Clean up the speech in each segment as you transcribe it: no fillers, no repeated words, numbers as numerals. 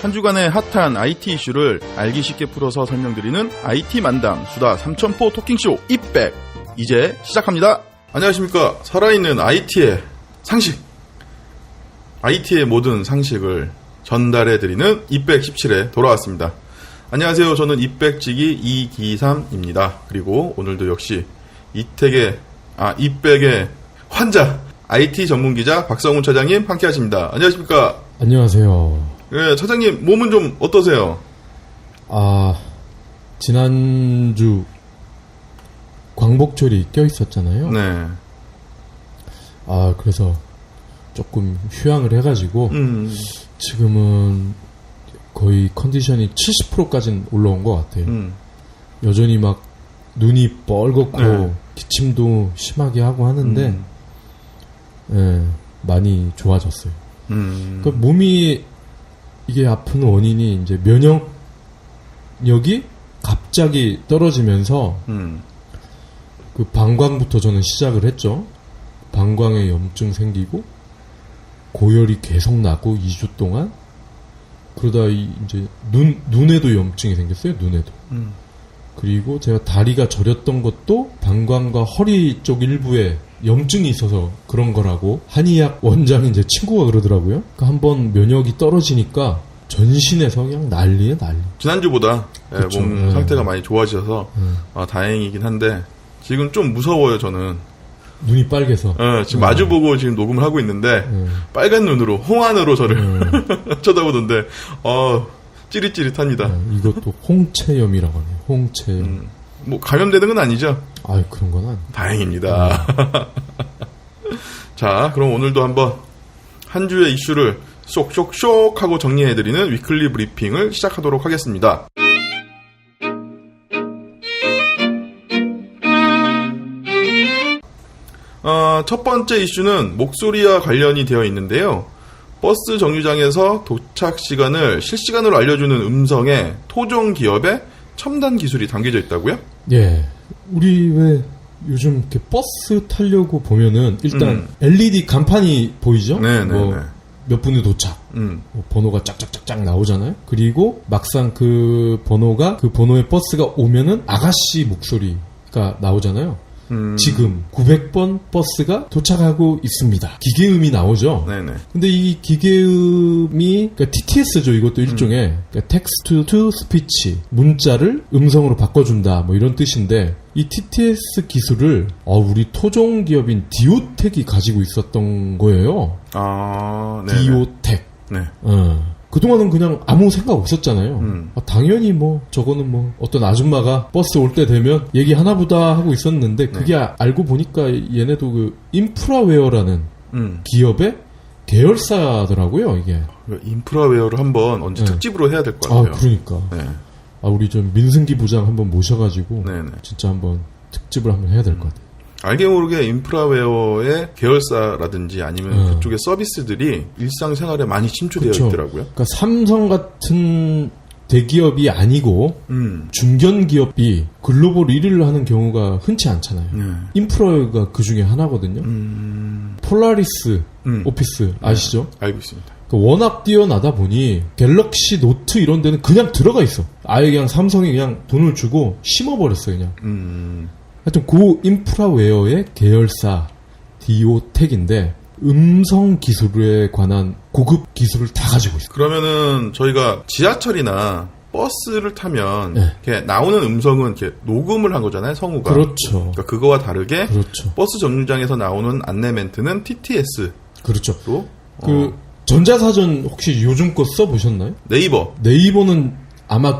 한 주간의 핫한 IT 이슈를 알기 쉽게 풀어서 설명드리는 IT 만담 수다 삼천포 토킹쇼 이백 이제 시작합니다. 안녕하십니까. 살아있는 IT의 상식, IT의 모든 상식을 전달해드리는 이백17회 돌아왔습니다. 안녕하세요. 저는 이백지기 이기삼입니다. 그리고 오늘도 역시 이백의 환자 IT 전문기자 박성훈 차장님 함께하십니다. 안녕하십니까. 안녕하세요. 네, 차장님 몸은 좀 어떠세요? 지난주 광복절이 껴있었잖아요. 네. 그래서 조금 휴양을 해가지고 지금은 거의 컨디션이 70%까지는 올라온 것 같아요. 여전히 막 눈이 뻘겋고 네. 기침도 심하게 하고 하는데 많이 좋아졌어요. 그러니까 몸이 이게 아픈 원인이 이제 면역력이 갑자기 떨어지면서 그 방광부터 저는 시작을 했죠. 방광에 염증 생기고 고열이 계속 나고 2주 동안 그러다 이제 눈에도 염증이 생겼어요. 눈에도. 그리고 제가 다리가 저렸던 것도 방광과 허리 쪽 일부에 염증이 있어서 그런 거라고 한의학 원장인 제 친구가 그러더라고요. 그러니까 한번 면역이 떨어지니까 전신에서 그냥 난리에 난리. 지난주보다 그쵸. 몸 상태가 많이 좋아지셔서 다행이긴 한데 지금 좀 무서워요. 저는 눈이 빨개서. 지금 마주보고 지금 녹음을 하고 있는데 빨간 눈으로 홍안으로 저를 쳐다보던데 찌릿찌릿합니다. 이것도 홍채염이라고 하네요. 홍채염. 뭐 감염되는 건 아니죠? 그런 건 아니에요. 다행입니다. 자, 그럼 오늘도 한번 한 주의 이슈를 쏙쏙쏙 하고 정리해드리는 위클리 브리핑을 시작하도록 하겠습니다. 첫 번째 이슈는 목소리와 관련이 되어 있는데요. 버스 정류장에서 도착 시간을 실시간으로 알려주는 음성에 토종 기업의 첨단 기술이 담겨져 있다고요? 예. 우리 왜 요즘 이렇게 버스 타려고 보면은 일단 LED 간판이 보이죠? 네네네. 몇 분에 도착. 번호가 짝짝짝짝 나오잖아요? 그리고 막상 그 번호의 버스가 오면은 아가씨 목소리가 나오잖아요? 지금 900번 버스가 도착하고 있습니다. 기계음이 나오죠? 네네. 근데 이 기계음이, 그러니까 TTS죠, 이것도 일종의. 그러니까 텍스트 투 스피치. 문자를 음성으로 바꿔준다, 뭐 이런 뜻인데, 이 TTS 기술을, 우리 토종 기업인 디오텍이 가지고 있었던 거예요. 네네. 디오텍. 네. 그동안은 그냥 아무 생각 없었잖아요. 당연히 저거는 어떤 아줌마가 버스 올 때 되면 얘기하나보다 하고 있었는데, 그게 알고 보니까 얘네도 그 인프라웨어라는 기업의 계열사더라고요, 이게. 인프라웨어를 한번 언제 특집으로 해야 될 것 같아요. 그러니까. 네. 우리 좀 민승기 부장 한번 모셔가지고, 네네. 진짜 한번 특집을 한번 해야 될 것 같아요. 알게 모르게 인프라웨어의 계열사라든지 아니면 그쪽의 서비스들이 일상생활에 많이 침투되어 있더라고요. 그러니까 삼성 같은 대기업이 아니고 중견 기업이 글로벌 1위를 하는 경우가 흔치 않잖아요. 인프라웨어가 그 중에 하나거든요. 폴라리스 오피스 아시죠? 알고 있습니다. 그러니까 워낙 뛰어나다 보니 갤럭시 노트 이런 데는 그냥 들어가 있어. 아예 그냥 삼성이 그냥 돈을 주고 심어버렸어요. 그냥. 하여튼 그 인프라웨어의 계열사 디오텍인데 음성 기술에 관한 고급 기술을 다 가지고 있어요. 그러면은 저희가 지하철이나 버스를 타면 이렇게 나오는 음성은 이렇게 녹음을 한 거잖아요, 성우가. 그렇죠. 그러니까 그거와 다르게 그렇죠. 버스 정류장에서 나오는 안내 멘트는 TTS. 그렇죠. 전자사전 혹시 요즘 거 써보셨나요? 네이버는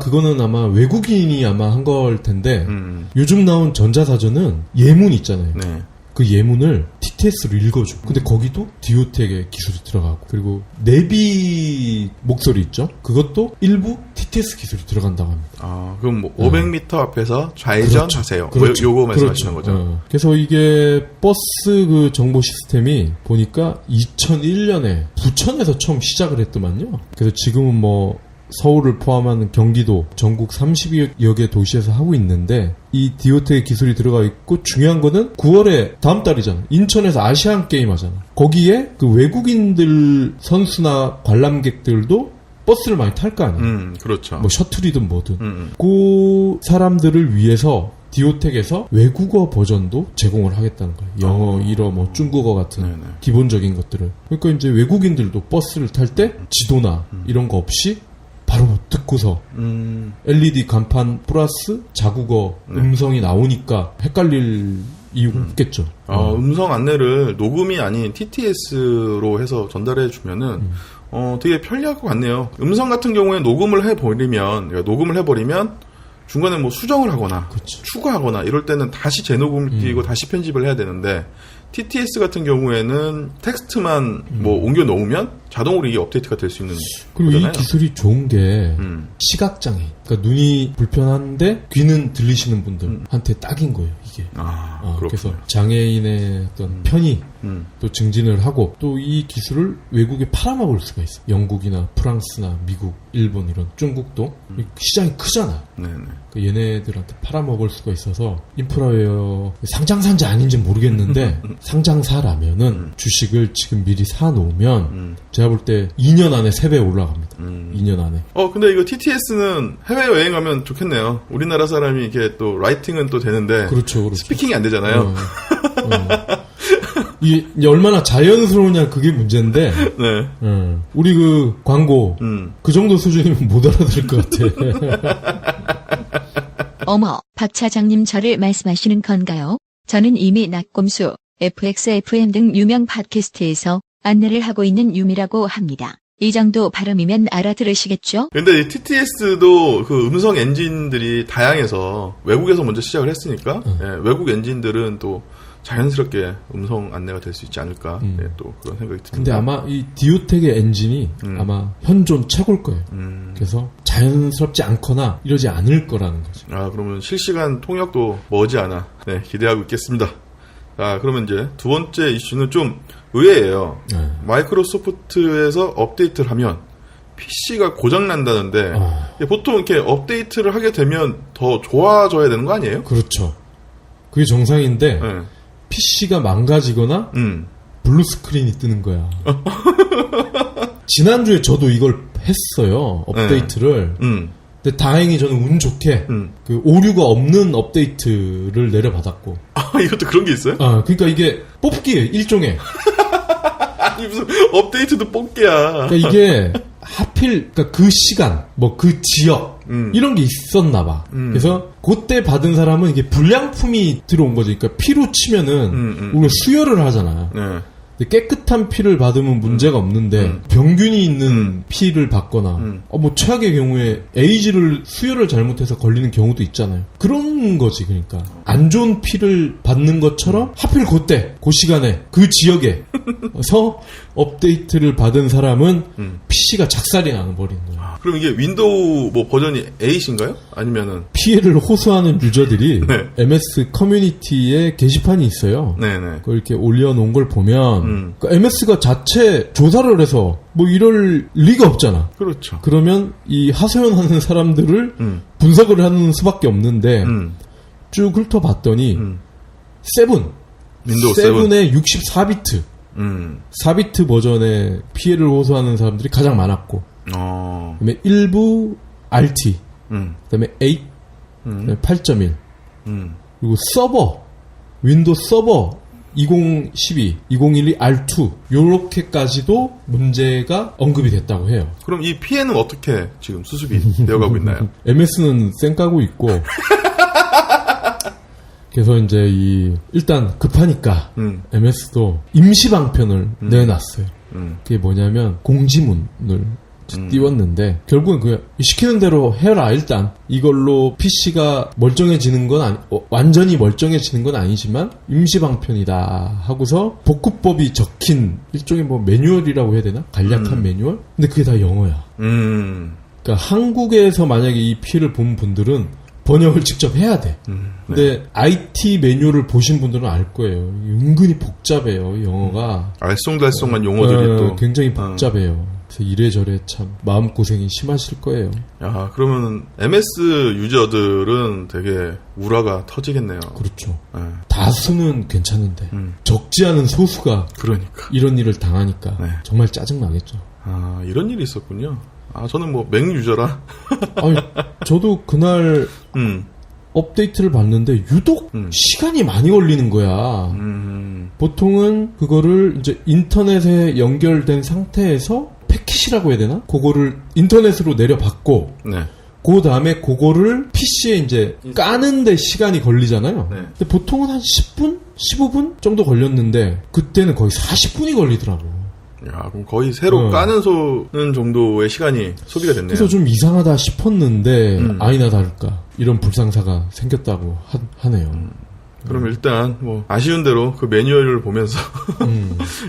그거는 아마 외국인이 아마 한 걸 텐데, 요즘 나온 전자사전은 예문 있잖아요. 네. 그 예문을 TTS로 읽어줘. 근데 거기도 디오텍의 기술이 들어가고, 그리고 내비 목소리 있죠? 그것도 일부 TTS 기술이 들어간다고 합니다. 그럼 500m 앞에서 좌회전 하세요. 요거 말씀하시는 거죠? 그래서 이게 버스 그 정보 시스템이 보니까 2001년에 부천에서 처음 시작을 했더만요. 그래서 지금은 서울을 포함하는 경기도 전국 30여 개 도시에서 하고 있는데 이 디오텍 기술이 들어가 있고 중요한 거는 9월에 다음 달이잖아. 인천에서 아시안 게임 하잖아. 거기에 그 외국인들 선수나 관람객들도 버스를 많이 탈 거 아니에요. 그렇죠. 뭐 셔틀이든 뭐든. 그 사람들을 위해서 디오텍에서 외국어 버전도 제공을 하겠다는 거예요. 영어, 일어, 뭐 중국어 같은 네네. 기본적인 것들을. 그러니까 이제 외국인들도 버스를 탈 때 지도나 이런 거 없이 바로 듣고서 LED 간판 플러스 자국어 음성이 나오니까 헷갈릴 이유가 없겠죠. 음성 안내를 녹음이 아닌 TTS로 해서 전달해 주면은 되게 편리할 것 같네요. 음성 같은 경우에 녹음을 해버리면 중간에 뭐 수정을 하거나 그렇죠. 추가하거나 이럴 때는 다시 재녹음을 끼고 다시 편집을 해야 되는데 TTS 같은 경우에는 텍스트만 뭐 옮겨 놓으면 자동으로 이게 업데이트가 될 수 있는 그리고 거잖아요. 이 기술이 좋은 게 시각장애인, 그러니까 눈이 불편한데 귀는 들리시는 분들한테 딱인 거예요, 이게. 그래서 장애인의 어떤 편의 또 증진을 하고 또 이 기술을 외국에 팔아먹을 수가 있어요. 영국이나 프랑스나 미국, 일본 이런 중국도 시장이 크잖아. 네네. 그러니까 얘네들한테 팔아먹을 수가 있어서 인프라웨어 상장사인지 아닌지 모르겠는데 상장사라면은 주식을 지금 미리 사놓으면 제가 볼 때 2년 안에 3배 올라갑니다. 2년 안에. 근데 이거 TTS는 해외여행 가면 좋겠네요. 우리나라 사람이 이게 또 라이팅은 또 되는데. 그렇죠. 스피킹이 안 되잖아요. 이게 얼마나 자연스러우냐 그게 문제인데. 네. 우리 그 광고 그 정도 수준이면 못 알아들을 것 같아. 어머, 박 차장님 저를 말씀하시는 건가요? 저는 이미 낙곰수, FXFM 등 유명 팟캐스트에서 안내를 하고 있는 유미라고 합니다. 이 정도 발음이면 알아들으시겠죠? 근데 이 TTS도 그 음성 엔진들이 다양해서 외국에서 먼저 시작을 했으니까 외국 엔진들은 또 자연스럽게 음성 안내가 될 수 있지 않을까 또 그런 생각이 듭니다. 근데 아마 이 디오텍의 엔진이 아마 현존 최고일 거예요. 그래서 자연스럽지 않거나 이러지 않을 거라는 거죠. 그러면 실시간 통역도 머지않아 기대하고 있겠습니다. 그러면 이제 두 번째 이슈는 좀 의외예요. 마이크로소프트에서 업데이트를 하면 PC가 고장난다는데 보통 이렇게 업데이트를 하게 되면 더 좋아져야 되는 거 아니에요? 그렇죠. 그게 정상인데 PC가 망가지거나 블루 스크린이 뜨는 거야. 지난주에 저도 이걸 했어요. 업데이트를. 근데 다행히 저는 운 좋게 그 오류가 없는 업데이트를 내려받았고. 이것도 그런 게 있어요? 그러니까 이게 뽑기예요, 일종의. 아니 무슨 업데이트도 뽑기야. 그러니까 이게 하필 그러니까 그 시간, 뭐 그 지역 이런 게 있었나 봐. 그래서 그때 받은 사람은 이게 불량품이 들어온 거지. 그러니까 피로 치면은 우리가 수혈을 하잖아. 깨끗한 피를 받으면 문제가 없는데 병균이 있는 피를 받거나 뭐 최악의 경우에 에이즈를 수혈을 잘못해서 걸리는 경우도 있잖아요. 그런 거지. 그러니까 안 좋은 피를 받는 것처럼 하필 그때 그 시간에 그 지역에서 업데이트를 받은 사람은 PC가 작살이 나버리는 거예요. 그럼 이게 윈도우 뭐 버전이 8인가요? 아니면은 피해를 호소하는 유저들이 MS 커뮤니티에 게시판이 있어요. 네네. 그걸 이렇게 올려놓은 걸 보면 그러니까 MS가 자체 조사를 해서 뭐 이럴 리가 없잖아. 그렇죠. 그러면 이 하소연하는 사람들을 분석을 하는 수밖에 없는데 쭉 훑어봤더니 윈도우 7의 64비트 4비트 버전의 피해를 호소하는 사람들이 가장 많았고 그다음에 일부 RT 그다음에 8 그다음에 8.1 그리고 서버 윈도우 서버 2012, 2012 R2 요렇게까지도 문제가 언급이 됐다고 해요. 그럼 이 피해는 어떻게 지금 수습이 되어가고 있나요? MS는 쌩까고 있고 그래서 이제 일단 급하니까 MS도 임시 방편을 내놨어요. 그게 뭐냐면 공지문을 띄웠는데 결국은 시키는 대로 해라. 일단 이걸로 PC가 멀쩡해지는 건 완전히 멀쩡해지는 건 아니지만 임시 방편이다 하고서 복구법이 적힌 일종의 뭐 매뉴얼이라고 해야 되나? 간략한 매뉴얼? 근데 그게 다 영어야. 그러니까 한국에서 만약에 이 피해를 본 분들은 번역을 직접 해야 돼. 근데 IT 매뉴얼을 보신 분들은 알 거예요. 은근히 복잡해요, 영어가. 알쏭달쏭한 용어들이 또 굉장히 복잡해요. 그래서 이래저래 참 마음고생이 심하실 거예요. 야, 그러면 MS 유저들은 되게 우라가 터지겠네요. 그렇죠. 다수는 괜찮은데 적지 않은 소수가 그러니까 이런 일을 당하니까 정말 짜증나겠죠. 이런 일이 있었군요. 아, 저는 뭐 맥 유저라. 아니, 저도 그날 음. 업데이트를 봤는데 유독 시간이 많이 걸리는 거야. 보통은 그거를 이제 인터넷에 연결된 상태에서 패킷이라고 해야 되나? 그거를 인터넷으로 내려받고 네. 그 다음에 그거를 PC에 이제 까는데 시간이 걸리잖아요. 네. 근데 보통은 한 10분? 15분 정도 걸렸는데 그때는 거의 40분이 걸리더라고. 야, 그럼 거의 새로 까는 소는 정도의 시간이 소비가 됐네요. 그래서 좀 이상하다 싶었는데 아니나 다를까 이런 불상사가 생겼다고 하네요. 그럼 일단 뭐 아쉬운 대로 그 매뉴얼을 보면서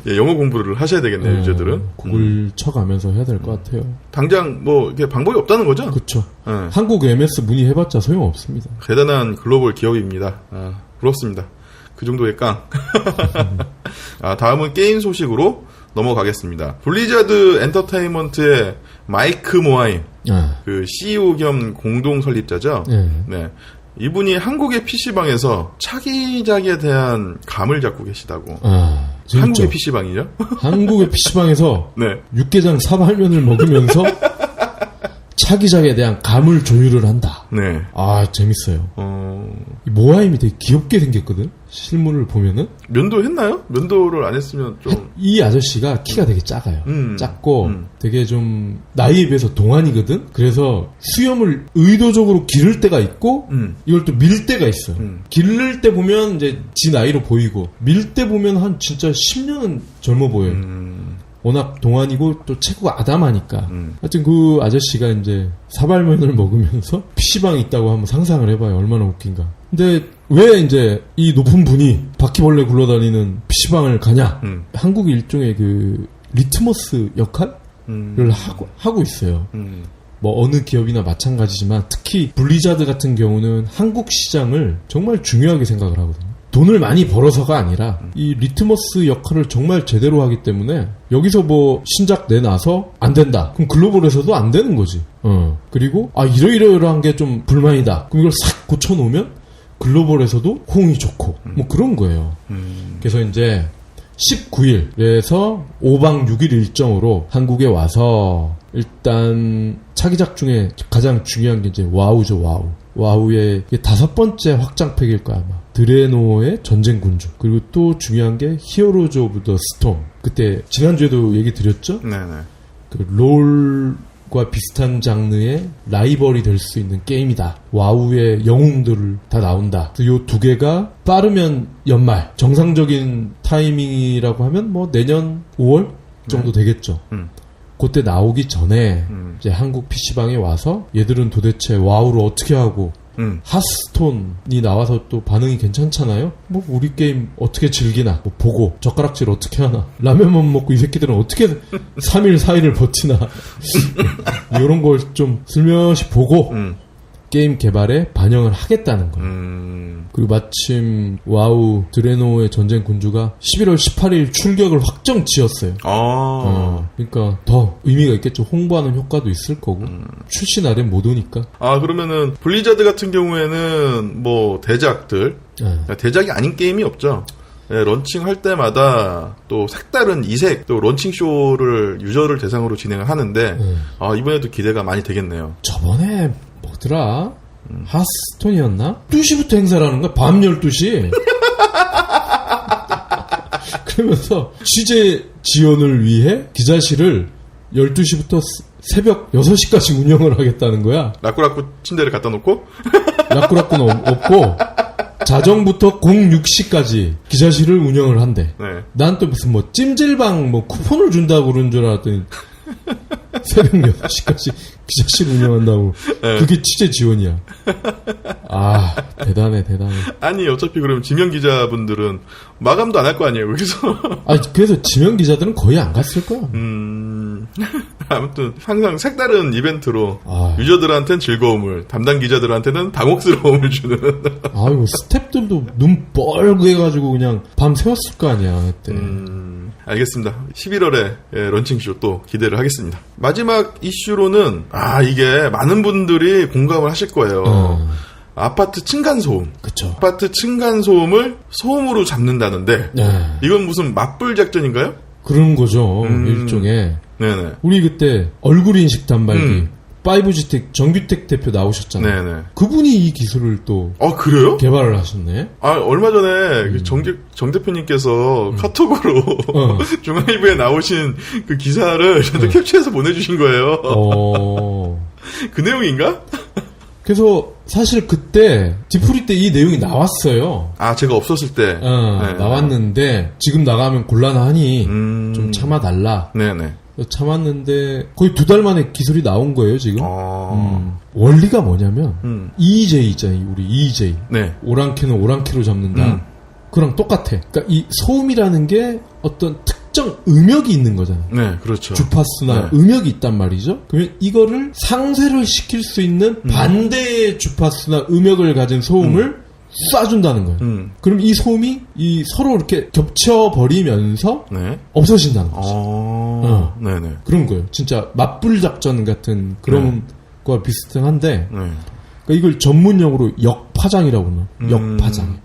예, 영어 공부를 하셔야 되겠네요, 유저들은. 그걸 쳐가면서 해야 될 것 같아요. 당장 뭐 이렇게 방법이 없다는 거죠? 그렇죠. 예. 한국 MS 문의해봤자 소용없습니다. 대단한 글로벌 기업입니다. 아, 부럽습니다. 그 정도의 깡. 아, 다음은 게임 소식으로 넘어가겠습니다. 블리자드 엔터테인먼트의 마이크 모하임, 그 CEO 겸 공동 설립자죠. 네. 이분이 한국의 PC방에서 차기작에 대한 감을 잡고 계시다고. 한국의 PC방이죠? 한국의 PC방에서 네. 육개장 사발면을 먹으면서 차기작에 대한 감을 조율을 한다. 네. 아, 재밌어요. 이 모하임이 되게 귀엽게 생겼거든? 실물을 보면은. 면도했나요? 면도를 안 했으면 좀. 이 아저씨가 키가 되게 작아요. 작고 되게 좀 나이에 비해서 동안이거든? 그래서 수염을 의도적으로 기를 때가 있고 이걸 또 밀 때가 있어요. 기를 때 보면 이제 지 나이로 보이고 밀 때 보면 한 진짜 10년은 젊어 보여요. 워낙 동안이고 또 체구가 아담하니까. 하여튼 그 아저씨가 이제 사발면을 먹으면서 PC방이 있다고 한번 상상을 해봐요. 얼마나 웃긴가. 근데 왜 이제 이 높은 분이 바퀴벌레 굴러다니는 PC방을 가냐? 한국이 일종의 그 리트머스 역할을 하고 있어요. 뭐 어느 기업이나 마찬가지지만 특히 블리자드 같은 경우는 한국 시장을 정말 중요하게 생각을 하거든요. 돈을 많이 벌어서가 아니라 이 리트머스 역할을 정말 제대로 하기 때문에 여기서 뭐 신작 내놔서 안 된다. 그럼 글로벌에서도 안 되는 거지. 그리고 이러이러한 게 좀 불만이다. 그럼 이걸 싹 고쳐놓으면 글로벌에서도 호응이 좋고 뭐 그런 거예요. 그래서 이제 19일에서 5박 6일 일정으로 한국에 와서 일단 차기작 중에 가장 중요한 게 이제 와우죠. 와우의 5번째 확장팩일 거야 아마. 드레노의 전쟁 군주. 그리고 또 중요한 게 히어로즈 오브 더 스톰. 그때 지난주에도 얘기 드렸죠? 네네. 그 롤과 비슷한 장르의 라이벌이 될 수 있는 게임이다. 와우의 영웅들을 다 나온다. 그래서 요 두 개가 빠르면 연말. 정상적인 타이밍이라고 하면 뭐 내년 5월 정도 되겠죠. 그때 나오기 전에 이제 한국 PC방에 와서 얘들은 도대체 와우를 어떻게 하고 하스톤이 나와서 또 반응이 괜찮잖아요. 뭐 우리 게임 어떻게 즐기나 뭐 보고 젓가락질 어떻게 하나 라면만 먹고 이 새끼들은 어떻게 3일 4일을 버티나 이런 걸 좀 슬며시 보고 게임 개발에 반영을 하겠다는 거예요. 그리고 마침 와우 드레노의 전쟁 군주가 11월 18일 출격을 확정 지었어요. 그러니까 더 의미가 있겠죠. 홍보하는 효과도 있을 거고 출시 날엔 못 오니까. 그러면은 블리자드 같은 경우에는 뭐 대작들 대작이 아닌 게임이 없죠. 네, 런칭할 때마다 또 색다른 이색 또 런칭 쇼를 유저를 대상으로 진행을 하는데 이번에도 기대가 많이 되겠네요. 저번에 뭐더라? 하스톤이었나? 2시부터 행사라는 거야. 밤 12시. 그러면서 취재 지원을 위해 기자실을 12시부터 새벽 6시까지 운영을 하겠다는 거야. 라꾸라꾸 침대를 갖다 놓고? 라꾸라꾸는 없고 자정부터 06시까지 기자실을 운영을 한대. 네. 난 또 무슨 뭐 찜질방 뭐 쿠폰을 준다고 그런 줄 알았더니 새벽 6시까지 기자실 운영한다고. 네. 그게 취재 지원이야. 대단해. 아니, 어차피 그러면 지명 기자분들은 마감도 안 할 거 아니에요, 여기서. 그래서 지명 기자들은 거의 안 갔을 거야. 아무튼, 항상 색다른 이벤트로 유저들한테는 즐거움을, 담당 기자들한테는 당혹스러움을 주는. 이거 스태프들도 눈 뻘게 해가지고 그냥 밤 새웠을 거 아니야, 그때. 알겠습니다. 11월에 런칭쇼 또 기대를 하겠습니다. 마지막 이슈로는 이게 많은 분들이 공감을 하실 거예요. 아파트 층간소음. 그쵸. 아파트 층간소음을 소음으로 잡는다는데 이건 무슨 맞불 작전인가요? 그런 거죠. 일종의. 네네. 우리 그때 얼굴 인식 단말기 5G텍 정규택 대표 나오셨잖아요. 네네. 그분이 이 기술을 또 그래요? 개발을 하셨네. 얼마 전에 그 정 대표님께서 카톡으로 중앙일보에 나오신 그 기사를 저한테 캡처해서 보내주신 거예요. 그 내용인가? 그래서 사실 그때 디프리 때 이 내용이 나왔어요. 제가 없었을 때. 네. 나왔는데 지금 나가면 곤란하니 좀 참아달라. 네네. 참았는데 거의 2달 만에 기술이 나온 거예요 지금. 원리가 뭐냐면 EJ 있잖아요. 우리 EJ. 네. 오랑캐는 오랑캐로 잡는다. 그랑 똑같아. 그러니까 이 소음이라는 게 어떤 특정 음역이 있는 거잖아요. 네, 그렇죠. 주파수나 음역이 있단 말이죠. 그러면 이거를 상쇄를 시킬 수 있는 반대의 주파수나 음역을 가진 소음을 쏴준다는 거예요. 그럼 이 소음이 서로 이렇게 겹쳐버리면서 네. 없어진다는 거죠. 네네. 그런 거예요. 진짜 맞불 작전 같은 그런 거와 비슷한데 그러니까 이걸 전문용어로 역파장이라고 그러는 역파장.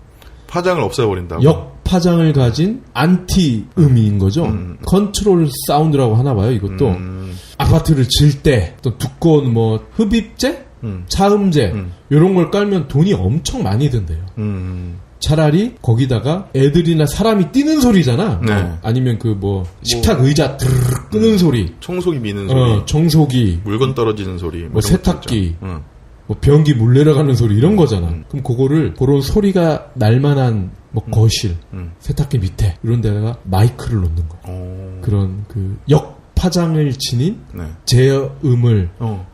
파장을 없애버린다고. 역파장을 가진 안티음인 거죠. 컨트롤 사운드라고 하나 봐요. 이것도 아파트를 질 때 또 두꺼운 뭐 흡입제, 차음제 이런 걸 깔면 돈이 엄청 많이 든대요. 차라리 거기다가 애들이나 사람이 뛰는 소리잖아. 네. 아니면 그 식탁 의자 드르륵 끄는 소리, 청소기 미는 소리, 청소기, 물건 떨어지는 소리, 뭐 세탁기. 변기 물 내려가는 소리 이런 거잖아. 그럼 그런 소리가 날만한 거실, 세탁기 밑에 이런 데다가 마이크를 놓는 거야. 그런 그 역파장을 지닌 제어음을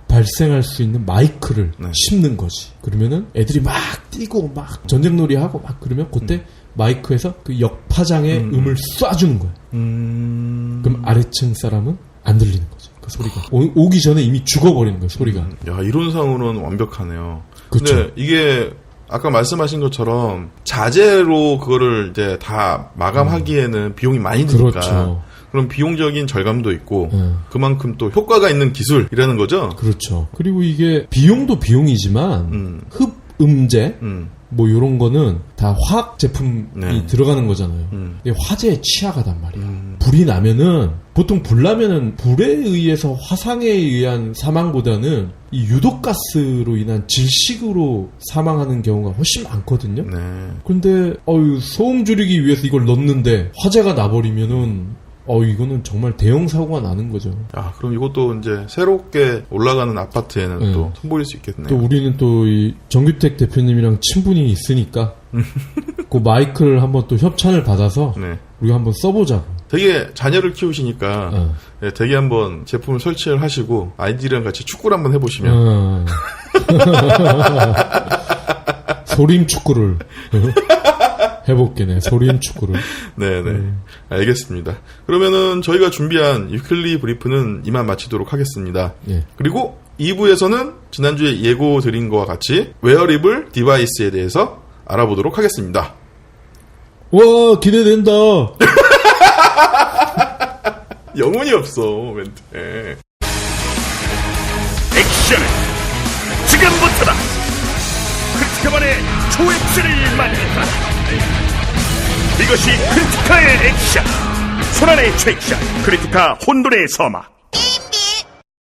발생할 수 있는 마이크를 심는 거지. 그러면은 애들이 막 뛰고 막 전쟁놀이 하고 막 그러면 그때 마이크에서 그 역파장의 음을 쏴주는 거야. 그럼 아래층 사람은 안 들리는 거죠. 그 소리가 오기 전에 이미 죽어버리는 거예요. 소리가. 야, 이론상으로는 완벽하네요. 그쵸. 근데 이게 아까 말씀하신 것처럼 자재로 그거를 이제 다 마감하기에는 비용이 많이 드니까. 그렇죠. 그럼 비용적인 절감도 있고 그만큼 또 효과가 있는 기술이라는 거죠. 그렇죠. 그리고 이게 비용도 비용이지만 흡음제 뭐 요런 거는 다 화학 제품이 들어가는 거잖아요. 이게 화재의 취약하단 말이야. 불이 나면은 보통 불 나면은 불에 의해서 화상에 의한 사망보다는 이 유독가스로 인한 질식으로 사망하는 경우가 훨씬 많거든요. 네. 근데 소음 줄이기 위해서 이걸 넣는데 화재가 나버리면은 이거는 정말 대형 사고가 나는 거죠. 그럼 이것도 이제 새롭게 올라가는 아파트에는 또 선보일 수 있겠네요. 또 우리는 또 이 정규택 대표님이랑 친분이 있으니까 그 마이크를 한번 또 협찬을 받아서 우리가 한번 써보자고. 되게 자녀를 키우시니까 되게 한번 제품을 설치를 하시고 아이들이랑 같이 축구를 한번 해보시면 소림 축구를 해볼게네. 소림 축구를. 네네. 알겠습니다. 그러면은 저희가 준비한 위클리 브리프는 이만 마치도록 하겠습니다. 그리고 2부에서는 지난주에 예고 드린 거와 같이 웨어리블 디바이스에 대해서 알아보도록 하겠습니다. 와, 기대된다. 영혼이 없어, 멘트에. 액션은 지금부터다. 크리티카만의 초액션을 만든다. 이것이 크리티카의 액션. 손안의 최액션 크리티카 혼돈의 서막.